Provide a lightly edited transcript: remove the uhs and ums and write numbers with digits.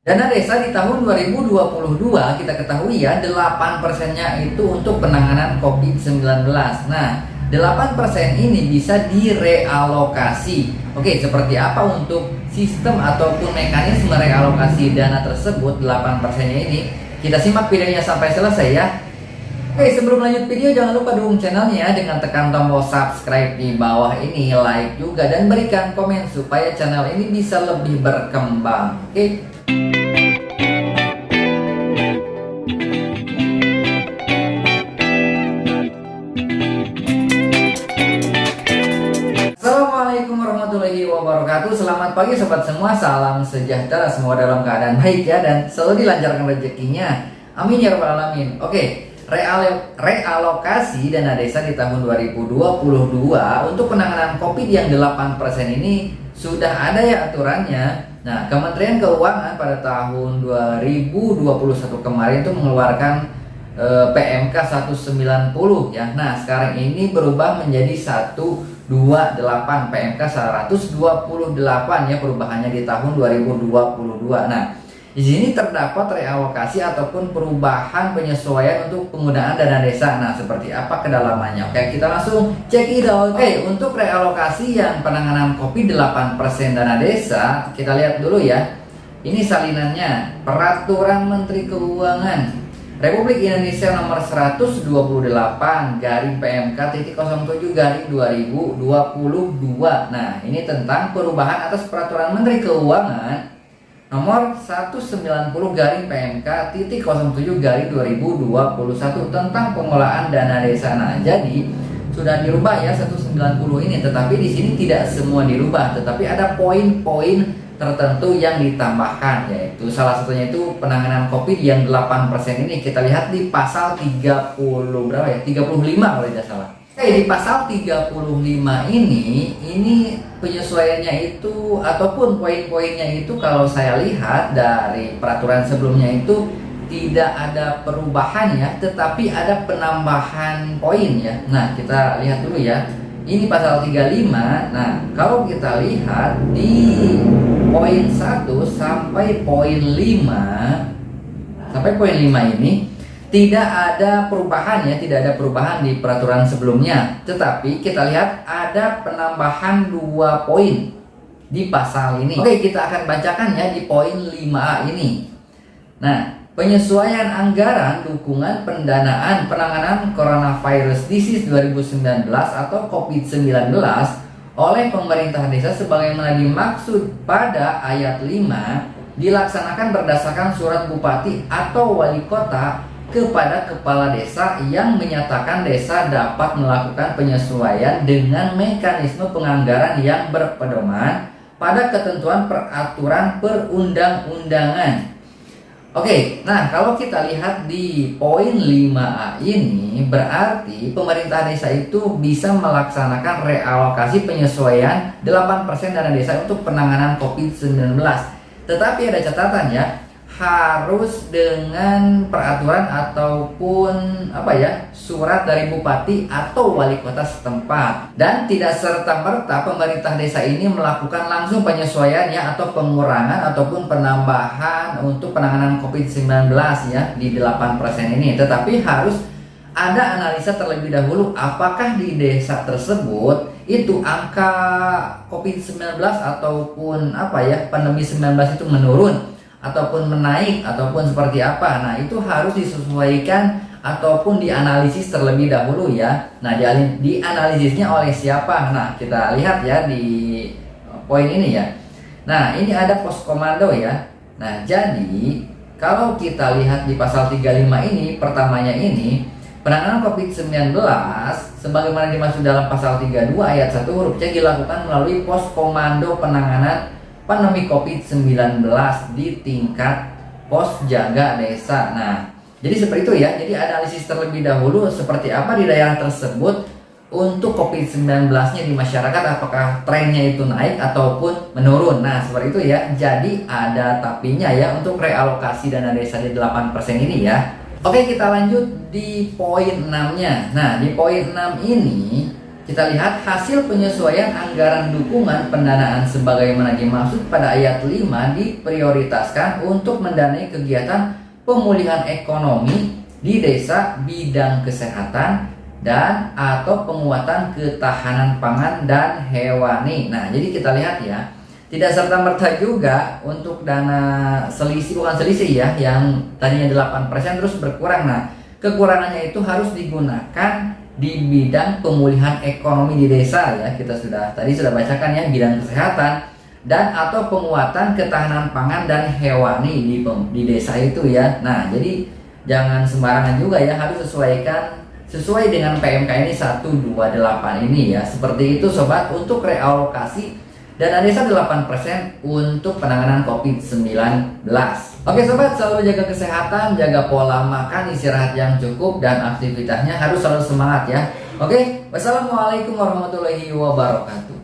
Dana desa di tahun 2022 kita ketahui ya 8%-nya itu untuk penanganan COVID-19. Nah, 8% ini bisa direalokasi. Oke, seperti apa untuk sistem ataupun mekanisme realokasi dana tersebut 8%-nya ini? Kita simak videonya sampai selesai ya. Oke, sebelum lanjut video jangan lupa dukung channelnya dengan tekan tombol subscribe di bawah ini, like juga dan berikan komen supaya channel ini bisa lebih berkembang. Oke. Assalamualaikum warahmatullahi wabarakatuh. Selamat pagi sobat semua, salam sejahtera, semua dalam keadaan baik ya, dan selalu dilancarkan rezekinya. Amin ya rabbal alamin. Oke, realokasi dana desa di tahun 2022 untuk penanganan COVID yang 8% ini sudah ada ya aturannya. Nah, Kementerian Keuangan pada tahun 2021 kemarin itu mengeluarkan PMK 190 ya. Nah, sekarang ini berubah menjadi 128 PMK 128 ya, perubahannya di tahun 2022. Nah, di sini terdapat realokasi ataupun perubahan penyesuaian untuk penggunaan dana desa. Nah, seperti apa kedalamannya? Oke, kita langsung cek it out. Oke, untuk realokasi yang penanganan COVID 8% dana desa, kita lihat dulu ya. Ini salinannya, Peraturan Menteri Keuangan Republik Indonesia nomor 128 garing PMK titik 07 garing 2022. Nah, ini tentang perubahan atas Peraturan Menteri Keuangan nomor 190 garing PMK titik 07 garing 2021 tentang pengelolaan dana desa. Nah, jadi sudah dirubah ya 190 ini, tetapi di sini tidak semua dirubah, tetapi ada poin-poin tertentu yang ditambahkan, yaitu salah satunya itu penanganan COVID yang 8% ini. Kita lihat di pasal 30 berapa ya? 35 kalau tidak salah. Di pasal 35 ini penyesuaiannya itu ataupun poin-poinnya itu kalau saya lihat dari peraturan sebelumnya itu tidak ada perubahan ya, tetapi ada penambahan poin ya. Nah, kita lihat dulu ya. Ini pasal 35. Nah, kalau kita lihat di poin 1 sampai poin 5 ini tidak ada perubahan ya, tidak ada perubahan di peraturan sebelumnya. Tetapi kita lihat ada penambahan 2 poin di pasal ini. Oke, kita akan bacakan ya di poin 5A ini. Nah, penyesuaian anggaran dukungan pendanaan penanganan coronavirus disease 2019 atau COVID-19 oleh pemerintah desa sebagaimana dimaksud pada ayat 5 dilaksanakan berdasarkan surat bupati atau wali kota kepada kepala desa yang menyatakan desa dapat melakukan penyesuaian dengan mekanisme penganggaran yang berpedoman pada ketentuan peraturan perundang-undangan. Oke, nah kalau kita lihat di poin 5A ini berarti pemerintah desa itu bisa melaksanakan realokasi penyesuaian 8% dana desa untuk penanganan COVID-19. Tetapi ada catatan ya, harus dengan peraturan ataupun surat dari bupati atau wali kota setempat, dan tidak serta-merta pemerintah desa ini melakukan langsung penyesuaian ya atau pengurangan ataupun penambahan untuk penanganan COVID-19 ya di 8% ini, tetapi harus ada analisa terlebih dahulu apakah di desa tersebut itu angka COVID-19 ataupun pandemi 19 itu menurun ataupun menaik ataupun seperti apa. Nah, itu harus disesuaikan ataupun dianalisis terlebih dahulu ya. Nah, dianalisisnya oleh siapa? Nah, kita lihat ya di poin ini ya. Nah, ini ada pos komando ya. Nah, jadi kalau kita lihat di pasal 35 ini, pertamanya ini penanganan COVID-19 sebagaimana dimaksud dalam pasal 32 ayat 1 huruf C dilakukan melalui pos komando penanganan pandemi COVID-19 di tingkat pos jaga desa. Nah, jadi seperti itu ya. Jadi analisis terlebih dahulu seperti apa di daerah tersebut untuk COVID-19-nya di masyarakat, apakah trennya itu naik ataupun menurun. Nah, seperti itu ya. Jadi ada tapinya ya untuk realokasi dana desa di 8% ini ya. Oke, kita lanjut di poin 6-nya. Nah, di poin 6 ini kita lihat hasil penyesuaian anggaran dukungan pendanaan sebagaimana dimaksud pada ayat 5 diprioritaskan untuk mendanai kegiatan pemulihan ekonomi di desa bidang kesehatan dan atau penguatan ketahanan pangan dan hewani. Nah, jadi kita lihat ya, tidak serta-merta juga untuk dana selisih, bukan selisih ya, yang tadinya 8% terus berkurang. Nah, kekurangannya itu harus digunakan di bidang pemulihan ekonomi di desa ya. Kita tadi sudah bacakan ya, bidang kesehatan dan atau penguatan ketahanan pangan dan hewani di desa itu ya. Nah, jadi jangan sembarangan juga ya, harus sesuai dengan PMK ini 128 ini ya. Seperti itu sobat, untuk realokasi dana desa 8% untuk penanganan COVID-19. Oke sobat, selalu jaga kesehatan, jaga pola makan, istirahat yang cukup, dan aktivitasnya harus selalu semangat ya. Oke, wassalamualaikum warahmatullahi wabarakatuh.